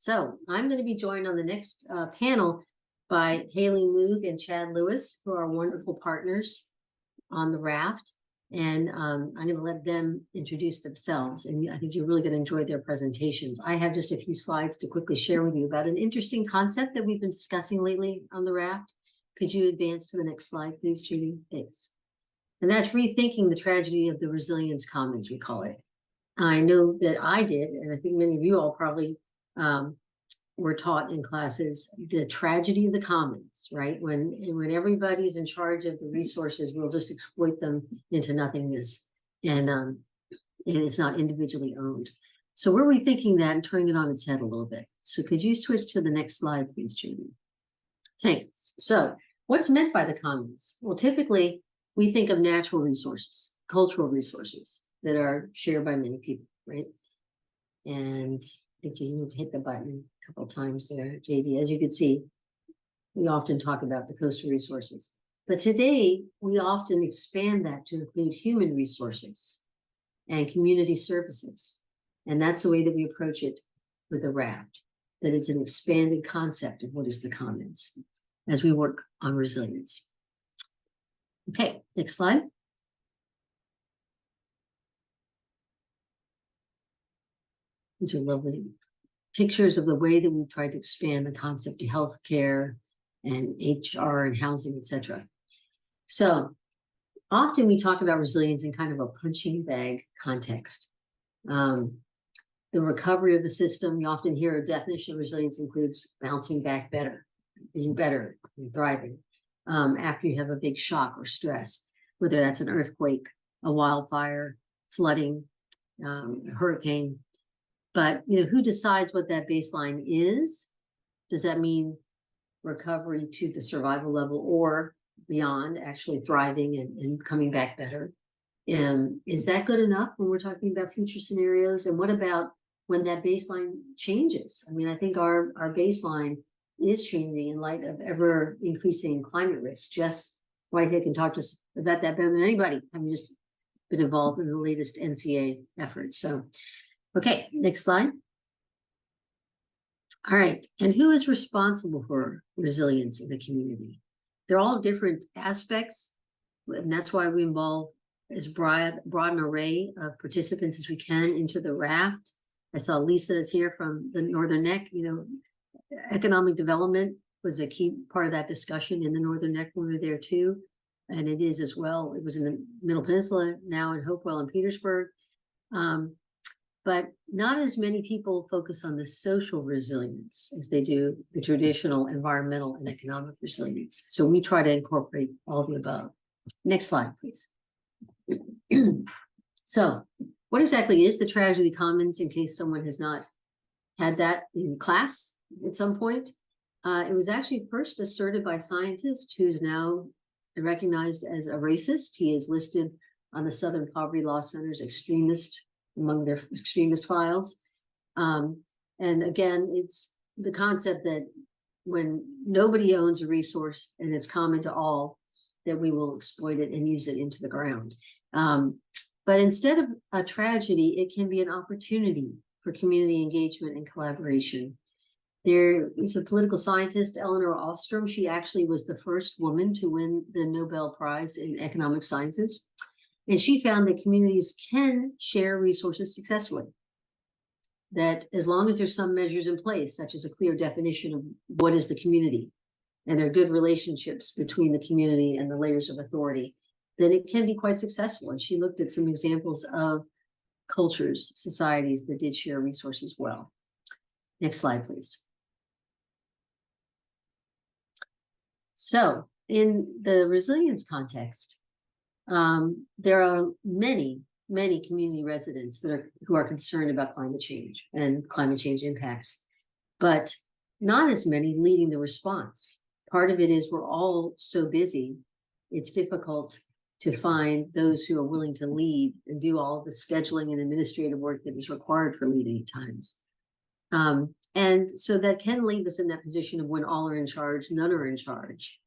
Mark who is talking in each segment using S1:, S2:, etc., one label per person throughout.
S1: So I'm going to be joined on the next panel by Haley Moog and Chad Lewis, who are wonderful partners on the RAFT. And I'm going to let them introduce themselves. And I think you're really going to enjoy their presentations. I have just a few slides to quickly share with you about an interesting concept that we've been discussing lately on the RAFT. Could you advance to the next slide, please, Judy? Thanks. And that's rethinking the tragedy of the resilience commons, we call it. I know that I did, and I think many of you all probably were taught in classes, the tragedy of the commons, right? When everybody's in charge of the resources, we'll just exploit them into nothingness, and it's not individually owned. So we're rethinking that and turning it on its head a little bit. So could you switch to the next slide, please, Judy? Thanks. So what's meant by the commons? Well, typically we think of natural resources, cultural resources that are shared by many people, right? And I think you need to hit the button a couple of times there, JD. As you can see, we often talk about the coastal resources. But today, we often expand that to include human resources and community services. And that's the way that we approach it with the RAFT, that it's an expanded concept of what is the commons as we work on resilience. Okay, next slide. These are lovely pictures of the way that we've tried to expand the concept of healthcare and HR and housing, etc. So often we talk about resilience in kind of a punching bag context. The recovery of the system, we often hear a definition of resilience includes bouncing back better, being better, and thriving after you have a big shock or stress, whether that's an earthquake, a wildfire, flooding, a hurricane. But, who decides what that baseline is? Does that mean recovery to the survival level or beyond, actually thriving and coming back better? Is that good enough when we're talking about future scenarios? And what about when that baseline changes? I mean, I think our baseline is changing in light of ever increasing climate risk. Jess Whitehead can talk to us about that better than anybody. I've just been involved in the latest NCA efforts. So, okay, next slide. All right, and who is responsible for resilience in the community? They're all different aspects, and that's why we involve as broad an array of participants as we can into the RAFT. I saw Lisa is here from the Northern Neck. Economic development was a key part of that discussion in the Northern Neck when we were there too, and it is as well. It was in the Middle Peninsula, now in Hopewell and Petersburg. But not as many people focus on the social resilience as they do the traditional environmental and economic resilience. So we try to incorporate all of the above. Next slide, please. So what exactly is the tragedy of the commons, in case someone has not had that in class at some point? It was actually first asserted by a scientist who's now recognized as a racist. He is listed on the Southern Poverty Law Center's extremist among their extremist files. And again, it's the concept that when nobody owns a resource and it's common to all, that we will exploit it and use it into the ground. But instead of a tragedy, it can be an opportunity for community engagement and collaboration. There is a political scientist, Eleanor Ostrom. She actually was the first woman to win the Nobel Prize in Economic Sciences. And she found that communities can share resources successfully. That as long as there's some measures in place, such as a clear definition of what is the community, and there are good relationships between the community and the layers of authority, then it can be quite successful. And she looked at some examples of cultures, societies that did share resources well. Next slide, please. So in the resilience context, there are many community residents who are concerned about climate change and climate change impacts, but not as many leading the response. Part of it is we're all so busy, it's difficult to find those who are willing to lead and do all of the scheduling and administrative work that is required for leading at times. And so that can leave us in that position of when all are in charge, none are in charge.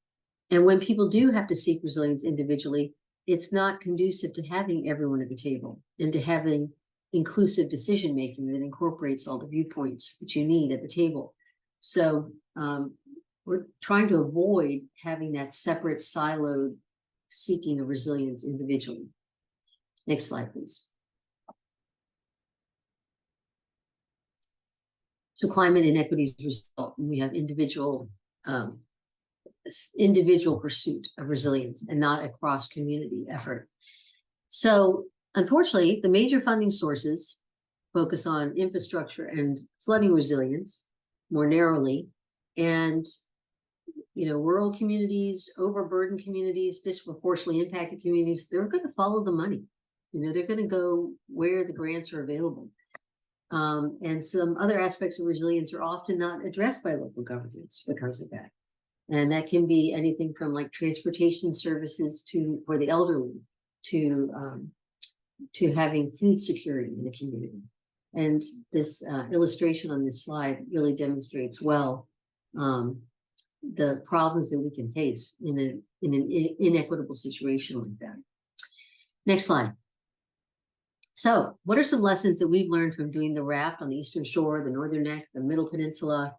S1: And when people do have to seek resilience individually, it's not conducive to having everyone at the table and to having inclusive decision-making that incorporates all the viewpoints that you need at the table. So we're trying to avoid having that separate siloed seeking of resilience individually. Next slide, please. So climate inequities result, and we have individual pursuit of resilience and not a cross-community effort. So unfortunately, the major funding sources focus on infrastructure and flooding resilience more narrowly, and rural communities, overburdened communities, disproportionately impacted communities, they're going to follow the money. They're going to go where the grants are available. And some other aspects of resilience are often not addressed by local governments because of that. And that can be anything from like transportation services for the elderly to having food security in the community. And this illustration on this slide really demonstrates well the problems that we can face in an inequitable situation like that. Next slide. So what are some lessons that we've learned from doing the RAFT on the Eastern Shore, the Northern Neck, the Middle Peninsula,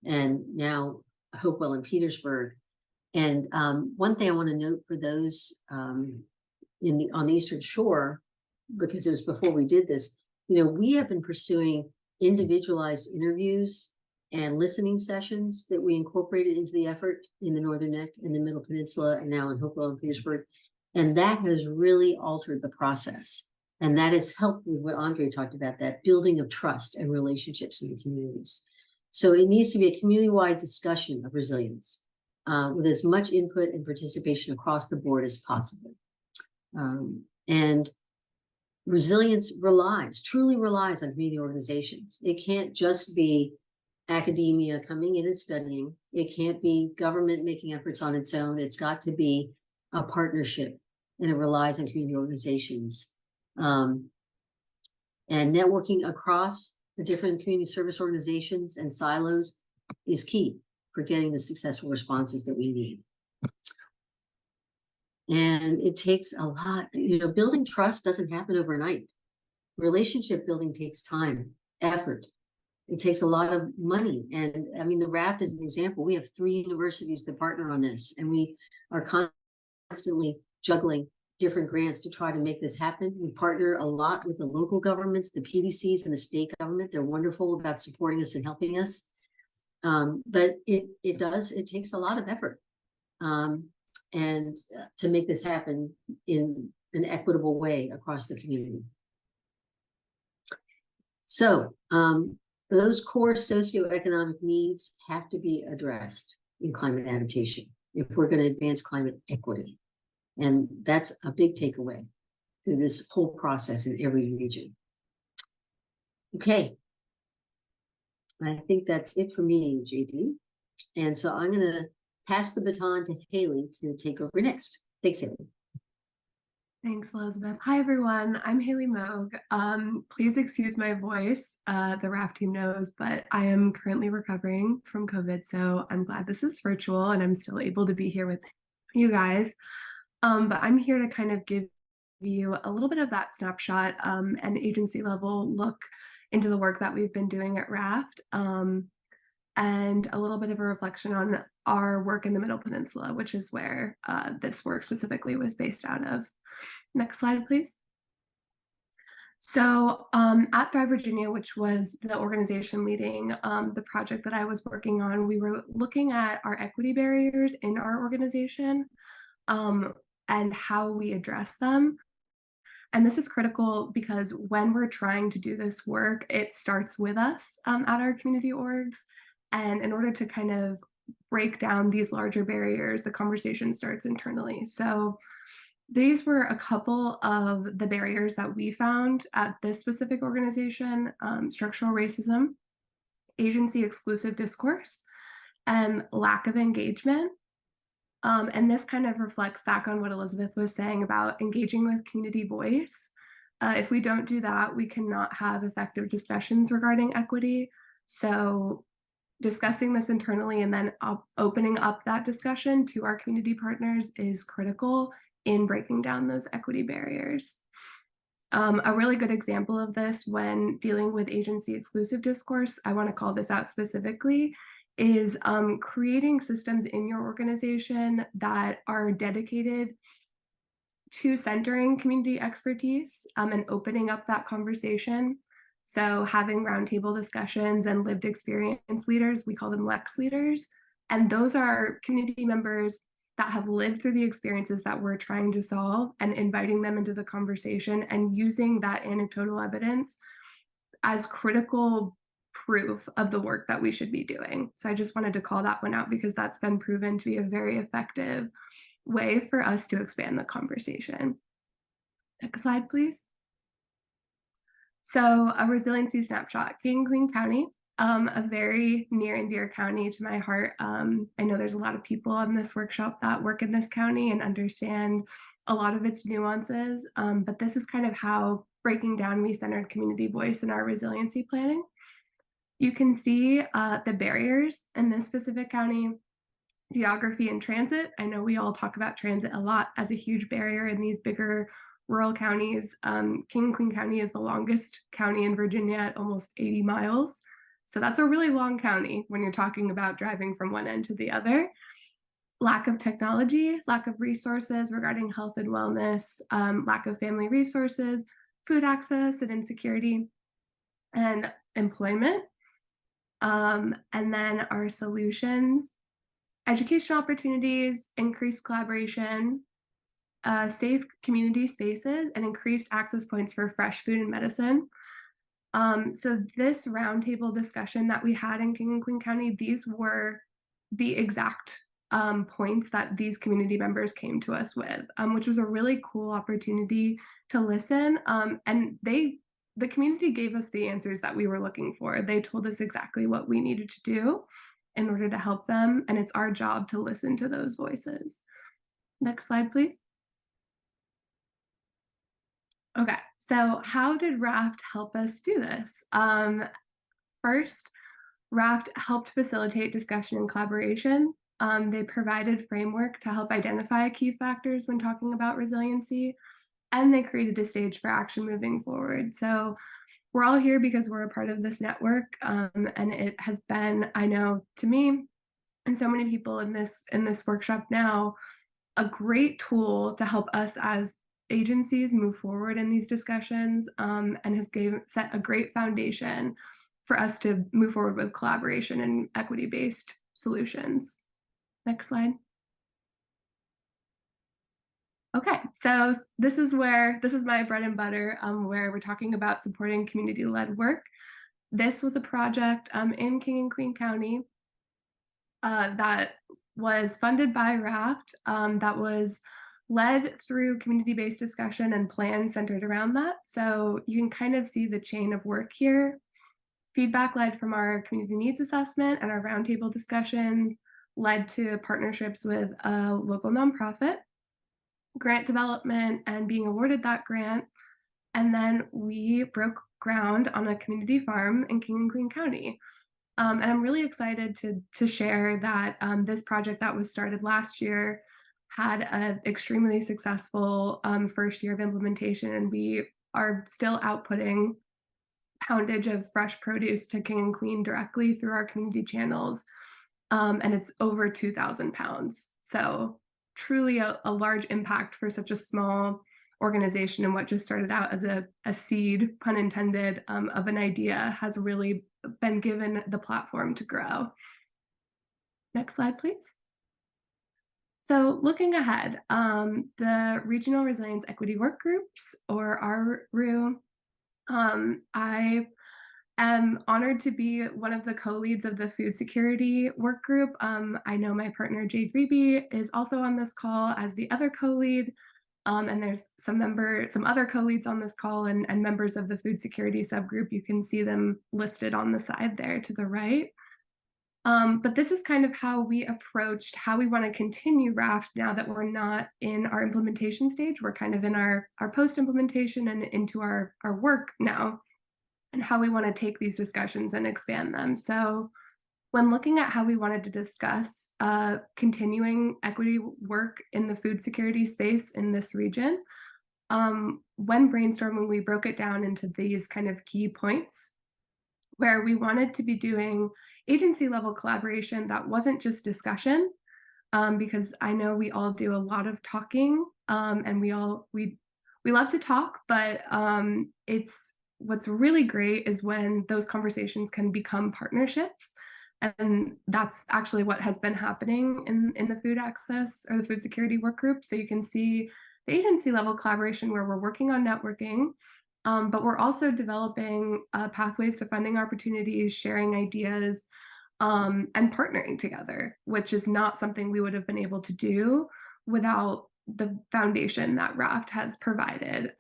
S1: and now Hopewell and Petersburg? And one thing I want to note for those on the Eastern Shore, because it was before we did this, we have been pursuing individualized interviews and listening sessions that we incorporated into the effort in the Northern Neck, in the Middle Peninsula, and now in Hopewell and Petersburg. And that has really altered the process. And that has helped with what Andre talked about, that building of trust and relationships in the communities. So it needs to be a community-wide discussion of resilience with as much input and participation across the board as possible. And resilience truly relies on community organizations. It can't just be academia coming in and studying. It can't be government making efforts on its own. It's got to be a partnership, and it relies on community organizations. And networking across the different community service organizations and silos is key for getting the successful responses that we need. And it takes a lot, building trust doesn't happen overnight. Relationship building takes time, effort. It takes a lot of money. And I mean, the RAFT is an example. We have 3 universities that partner on this, and we are constantly juggling different grants to try to make this happen. We partner a lot with the local governments, the PDCs and the state government. They're wonderful about supporting us and helping us. But it takes a lot of effort. And to make this happen in an equitable way across the community. So those core socioeconomic needs have to be addressed in climate adaptation if we're going to advance climate equity. And that's a big takeaway through this whole process in every region. Okay. I think that's it for me, JD. And so I'm going to pass the baton to Haley to take over next. Thanks, Haley.
S2: Thanks, Elizabeth. Hi, everyone. I'm Haley Moog. Please excuse my voice. The RAFT team knows, but I am currently recovering from COVID, so I'm glad this is virtual and I'm still able to be here with you guys. But I'm here to kind of give you a little bit of that snapshot and agency level look into the work that we've been doing at RAFT, and a little bit of a reflection on our work in the Middle Peninsula, which is where this work specifically was based out of. Next slide, please. So at Thrive Virginia, which was the organization leading the project that I was working on, we were looking at our equity barriers in our organization and how we address them. And this is critical because when we're trying to do this work, it starts with us at our community orgs. And in order to kind of break down these larger barriers, the conversation starts internally. So these were a couple of the barriers that we found at this specific organization: structural racism, agency exclusive discourse, and lack of engagement. And this kind of reflects back on what Elizabeth was saying about engaging with community voice. If we don't do that, we cannot have effective discussions regarding equity. So discussing this internally and then opening up that discussion to our community partners is critical in breaking down those equity barriers. A really good example of this when dealing with agency exclusive discourse, I want to call this out specifically, is creating systems in your organization that are dedicated to centering community expertise and opening up that conversation. So having roundtable discussions and lived experience leaders, we call them LEX leaders. And those are community members that have lived through the experiences that we're trying to solve and inviting them into the conversation and using that anecdotal evidence as critical proof of the work that we should be doing. So I just wanted to call that one out because that's been proven to be a very effective way for us to expand the conversation. Next slide, please. So a resiliency snapshot, King and Queen County, a very near and dear county to my heart. I know there's a lot of people on this workshop that work in this county and understand a lot of its nuances, but this is kind of how breaking down me-centered community voice in our resiliency planning. You can see the barriers in this specific county, geography and transit. I know we all talk about transit a lot as a huge barrier in these bigger rural counties. King and Queen County is the longest county in Virginia at almost 80 miles. So that's a really long county when you're talking about driving from one end to the other. Lack of technology, lack of resources regarding health and wellness, lack of family resources, food access and insecurity, and employment. And then our solutions: educational opportunities, increased collaboration, safe community spaces, and increased access points for fresh food and medicine. So this roundtable discussion that we had in King and Queen County, these were the exact points that these community members came to us with, which was a really cool opportunity to listen. And the community gave us the answers that we were looking for. They told us exactly what we needed to do in order to help them, and it's our job to listen to those voices. Next slide, please. Okay, so how did RAFT help us do this? First, RAFT helped facilitate discussion and collaboration. They provided framework to help identify key factors when talking about resiliency, and they created a stage for action moving forward. So we're all here because we're a part of this network, and it has been, I know, to me and so many people in this workshop now, a great tool to help us as agencies move forward in these discussions, and has set a great foundation for us to move forward with collaboration and equity-based solutions. Next slide. Okay, so this is my bread and butter, where we're talking about supporting community-led work. This was a project in King and Queen County that was funded by RAFT, that was led through community-based discussion and plans centered around that. So you can kind of see the chain of work here. Feedback led from our community needs assessment and our roundtable discussions led to partnerships with a local nonprofit, grant development and being awarded that grant. And then we broke ground on a community farm in King and Queen County. And I'm really excited to share that this project that was started last year had an extremely successful first year of implementation, and we are still outputting poundage of fresh produce to King and Queen directly through our community channels, and it's over 2,000 pounds. So truly a large impact for such a small organization, and what just started out as a seed, pun intended, of an idea has really been given the platform to grow. Next slide, please. So looking ahead, the Regional Resilience Equity Work Groups, or RRU, I am honored to be one of the co-leads of the food security work group. I know my partner Jay Grebe is also on this call as the other co-lead. And there's some other co-leads on this call and members of the food security subgroup. You can see them listed on the side there to the right. But this is kind of how we approached how we want to continue RAFT now that we're not in our implementation stage. We're kind of in our post-implementation and into our work now, and how we want to take these discussions and expand them. So when looking at how we wanted to discuss continuing equity work in the food security space in this region, when brainstorming, we broke it down into these kind of key points where we wanted to be doing agency level collaboration that wasn't just discussion, because I know we all do a lot of talking, and we love to talk, but it's what's really great is when those conversations can become partnerships. And that's actually what has been happening in the food access or the food security work group. So you can see the agency level collaboration where we're working on networking, but we're also developing pathways to funding opportunities, sharing ideas, and partnering together, which is not something we would have been able to do without the foundation that RAFT has provided.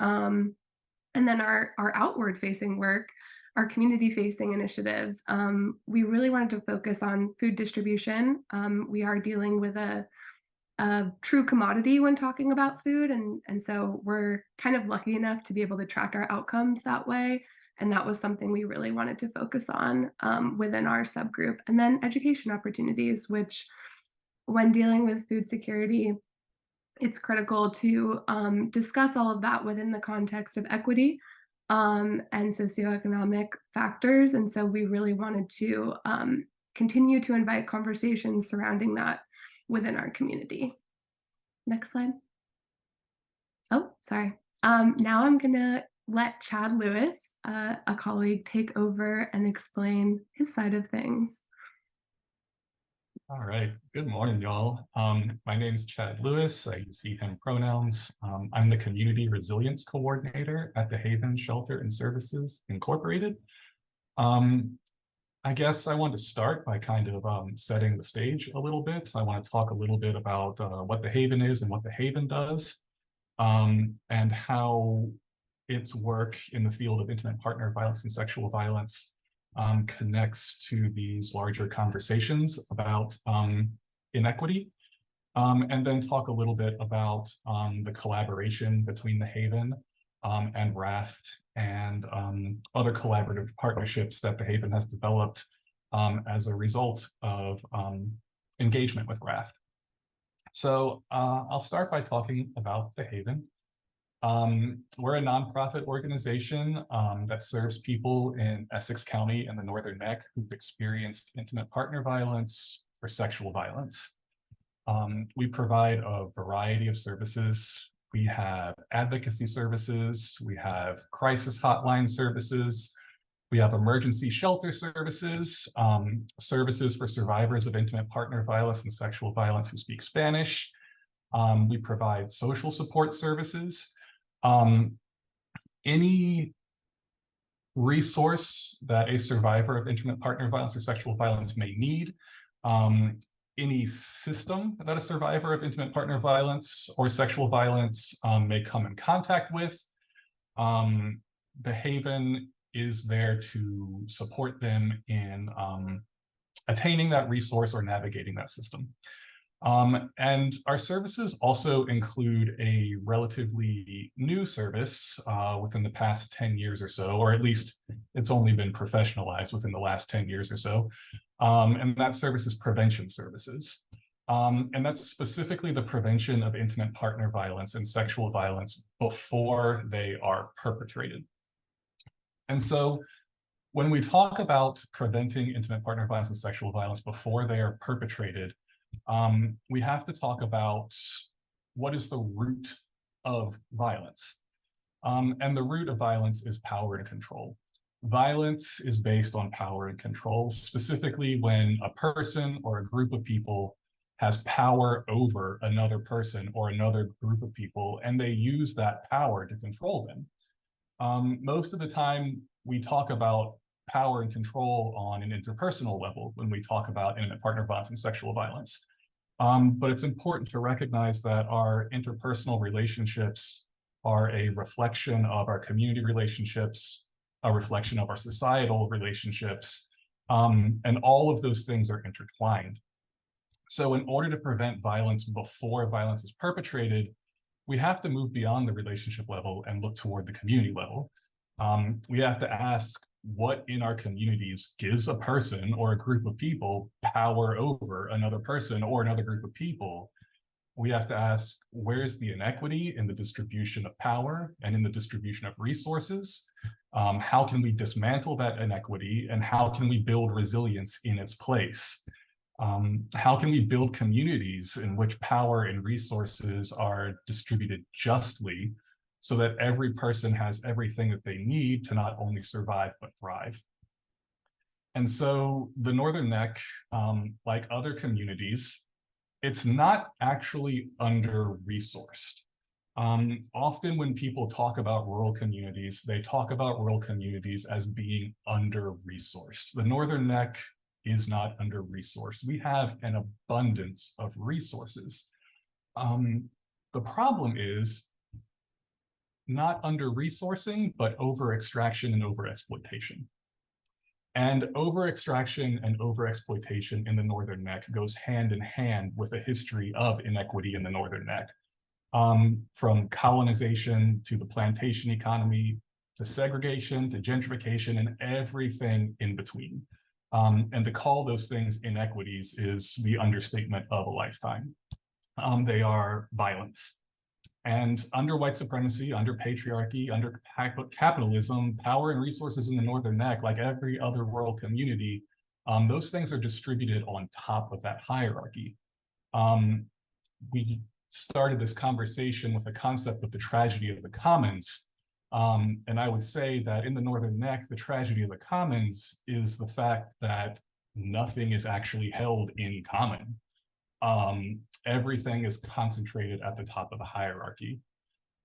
S2: And then our outward facing work, our community facing initiatives, we really wanted to focus on food distribution. We are dealing with a true commodity when talking about food. And so we're kind of lucky enough to be able to track our outcomes that way. And that was something we really wanted to focus on within our subgroup. And then education opportunities, which when dealing with food security, it's critical to discuss all of that within the context of equity and socioeconomic factors. And so we really wanted to continue to invite conversations surrounding that within our community. Next slide. Oh, sorry. Now I'm gonna let Chad Lewis, a colleague, take over and explain his side of things.
S3: All right, good morning, y'all. My name is Chad Lewis. I use he, him pronouns. I'm the Community Resilience Coordinator at the Haven Shelter and Services Incorporated. I guess I want to start by kind of setting the stage a little bit. I want to talk a little bit about what the Haven is and what the Haven does, and how its work in the field of intimate partner violence and sexual violence connects to these larger conversations about inequity, and then talk a little bit about the collaboration between the Haven and RAFT and other collaborative partnerships that the Haven has developed as a result of engagement with RAFT. So I'll start by talking about the Haven. We're a nonprofit organization that serves people in Essex County and the Northern Neck who've experienced intimate partner violence or sexual violence. We provide a variety of services. We have advocacy services, we have crisis hotline services, we have emergency shelter services, services for survivors of intimate partner violence and sexual violence who speak Spanish. We provide social support services. Any resource that a survivor of intimate partner violence or sexual violence may need, any system that a survivor of intimate partner violence or sexual violence may come in contact with, the Haven is there to support them in attaining that resource or navigating that system. And our services also include a relatively new service within the past 10 years or so, or at least it's only been professionalized within the last 10 years or so. And that service is prevention services. And that's specifically the prevention of intimate partner violence and sexual violence before they are perpetrated. And so when we talk about preventing intimate partner violence and sexual violence before they are perpetrated, we have to talk about what is the root of violence. And the root of violence is power and control. Violence is based on power and control, specifically when a person or a group of people has power over another person or another group of people, and they use that power to control them. Most of the time, we talk about power and control on an interpersonal level when we talk about intimate partner violence and sexual violence. But it's important to recognize that our interpersonal relationships are a reflection of our community relationships, a reflection of our societal relationships, and all of those things are intertwined. So in order to prevent violence before violence is perpetrated, we have to move beyond the relationship level and look toward the community level. We have to ask what in our communities gives a person or a group of people power over another person or another group of people. We have to ask, where's the inequity in the distribution of power and in the distribution of resources? How can we dismantle that inequity, and how can we build resilience in its place? How can we build communities in which power and resources are distributed justly so that every person has everything that they need to not only survive, but thrive? And so the Northern Neck, like other communities, it's not actually under-resourced. Often when people talk about rural communities, they talk about rural communities as being under-resourced. The Northern Neck is not under-resourced. We have an abundance of resources. The problem is not under-resourcing, but over-extraction and over-exploitation. And over-extraction and over-exploitation in the Northern Neck goes hand in hand with a history of inequity in the Northern Neck. From colonization to the plantation economy, to segregation, to gentrification, and everything in between. And to call those things inequities is the understatement of a lifetime. They are violence. And under white supremacy, under patriarchy, under capitalism, power and resources in the Northern Neck, like every other rural community, those things are distributed on top of that hierarchy. We started this conversation with the concept of the tragedy of the commons. And I would say that in the Northern Neck, the tragedy of the commons is the fact that nothing is actually held in common. Everything is concentrated at the top of the hierarchy.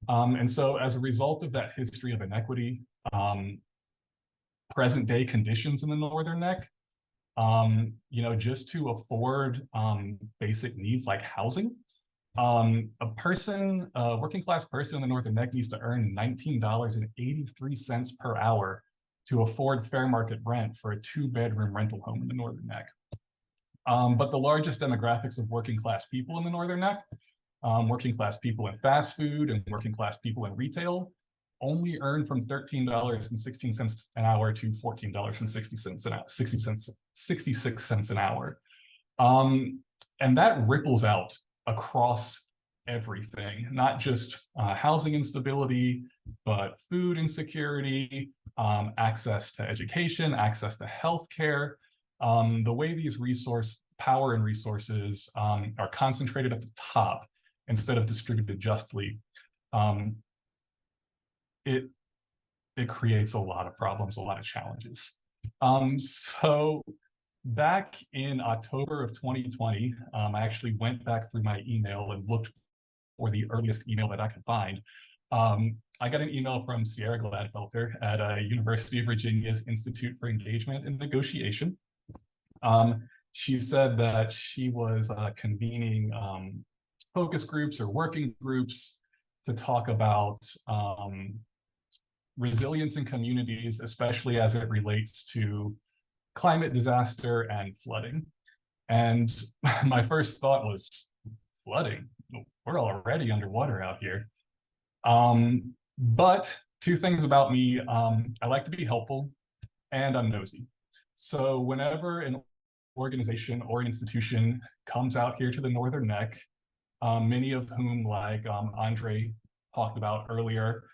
S3: And so as a result of that history of inequity, present day conditions in the Northern Neck, just to afford basic needs like housing, a working class person in the Northern Neck needs to earn $19.83 per hour to afford fair market rent for a 2-bedroom rental home in the Northern Neck. But the largest demographics of working class people in the Northern Neck, working class people in fast food and working class people in retail, only earn from $13.16 an hour to $14.66 an hour. And that ripples out across everything, not just housing instability, but food insecurity, access to education, access to healthcare. The way these power and resources are concentrated at the top instead of distributed justly, it creates a lot of problems, a lot of challenges. So back in October of 2020, I actually went back through my email and looked for the earliest email that I could find. I got an email from Sierra Gladfelter at University of Virginia's Institute for Engagement and Negotiation. She said that she was convening focus groups or working groups to talk about resilience in communities, especially as it relates to climate disaster and flooding. And my first thought was, flooding? We're already underwater out here. But two things about me, I like to be helpful and I'm nosy. So whenever an organization or an institution comes out here to the Northern Neck, many of whom, like Andre talked about earlier,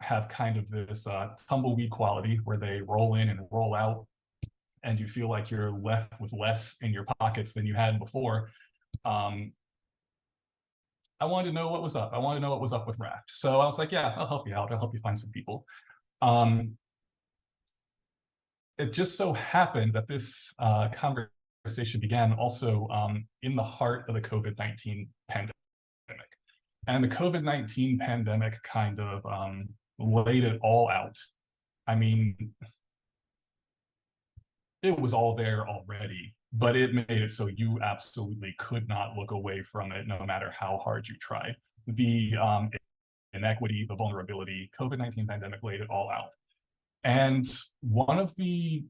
S3: have kind of this tumbleweed quality where they roll in and roll out, and you feel like you're left with less in your pockets than you had before. I wanted to know what was up. I wanted to know what was up with RAFT. So I was like, yeah, I'll help you out. I'll help you find some people. It just so happened that this conversation began also in the heart of the COVID-19 pandemic. And the COVID-19 pandemic kind of laid it all out. I mean, it was all there already, but it made it so you absolutely could not look away from it no matter how hard you tried. The inequity, the vulnerability, COVID-19 pandemic laid it all out. And one of the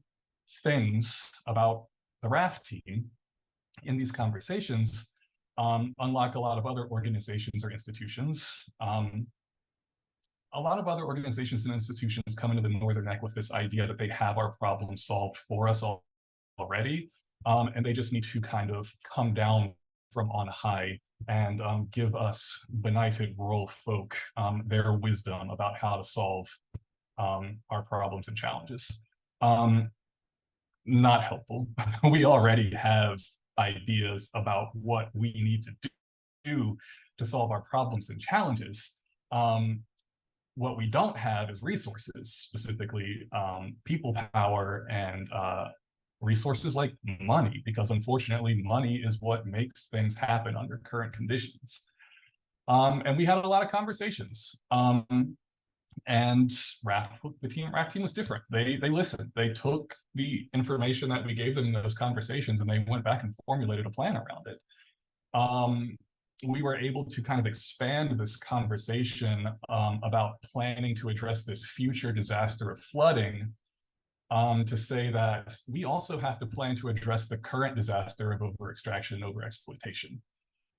S3: things about the RAFT team in these conversations, unlike a lot of other organizations or institutions, a lot of other organizations and institutions come into the Northern Neck with this idea that they have our problems solved for us already, and they just need to kind of come down from on high and give us benighted rural folk their wisdom about how to solve our problems and challenges. Not helpful. We already have ideas about what we need to do to solve our problems and challenges. What we don't have is resources, specifically people power and resources like money, because unfortunately money is what makes things happen under current conditions. And we had a lot of conversations. And RAFT, the RAFT team was different. They listened. They took the information that we gave them in those conversations and they went back and formulated a plan around it. We were able to kind of expand this conversation about planning to address this future disaster of flooding to say that we also have to plan to address the current disaster of over-extraction and over-exploitation.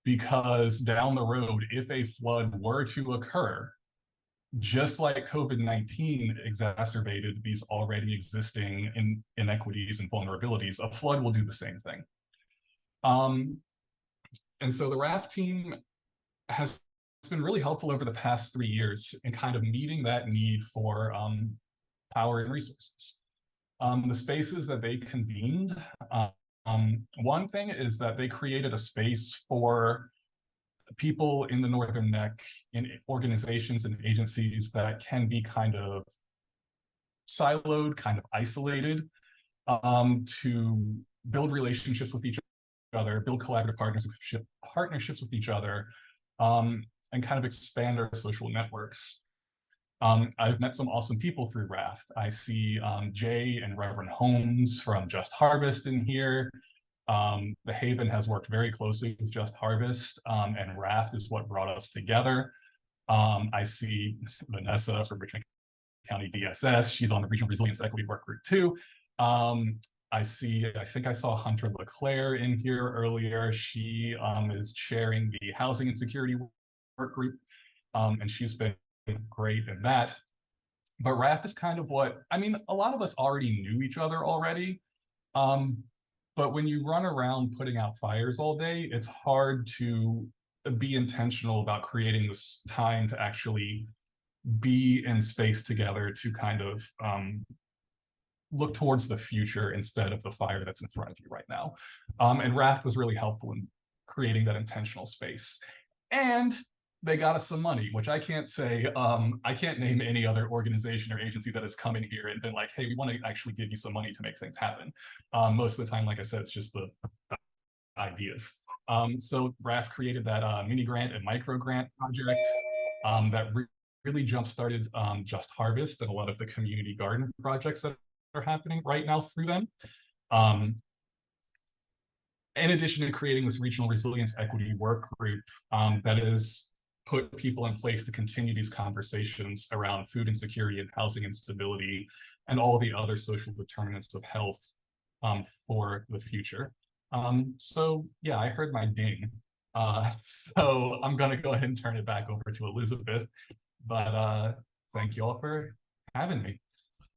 S3: Because down the road, if a flood were to occur, just like COVID-19 exacerbated these already existing inequities and vulnerabilities, a flood will do the same thing. And so the RAFT team has been really helpful over the past 3 years in kind of meeting that need for power and resources. The spaces that they convened, one thing is that they created a space for people in the Northern Neck in organizations and agencies that can be kind of siloed, kind of isolated, to build relationships with each other, build collaborative partnerships with each other, and kind of expand our social networks. I've met some awesome people through RAFT. I see Jay and Reverend Holmes from Just Harvest in here. The Haven has worked very closely with Just Harvest, and RAFT is what brought us together. I see Vanessa from Richmond County DSS. She's on the Regional Resilience Equity Work Group too. I think I saw Hunter LeClaire in here earlier. She is chairing the Housing and Security Work Group, and she's been great in that. But RAFT is kind of what, I mean, a lot of us already knew each other already. But when you run around putting out fires all day, it's hard to be intentional about creating this time to actually be in space together to kind of look towards the future instead of the fire that's in front of you right now. And RAFT was really helpful in creating that intentional space. And they got us some money, which I can't say, I can't name any other organization or agency that has come in here and been like, hey, we want to actually give you some money to make things happen. Most of the time, like I said, it's just the ideas. So RAFT created that mini grant and micro grant project that really jump-started Just Harvest and a lot of the community garden projects that are happening right now through them. In addition to creating this regional resilience equity work group that is put people in place to continue these conversations around food insecurity and housing instability and all the other social determinants of health for the future. So yeah, I heard my ding. So I'm gonna go ahead and turn it back over to Elizabeth, but thank you all for having me.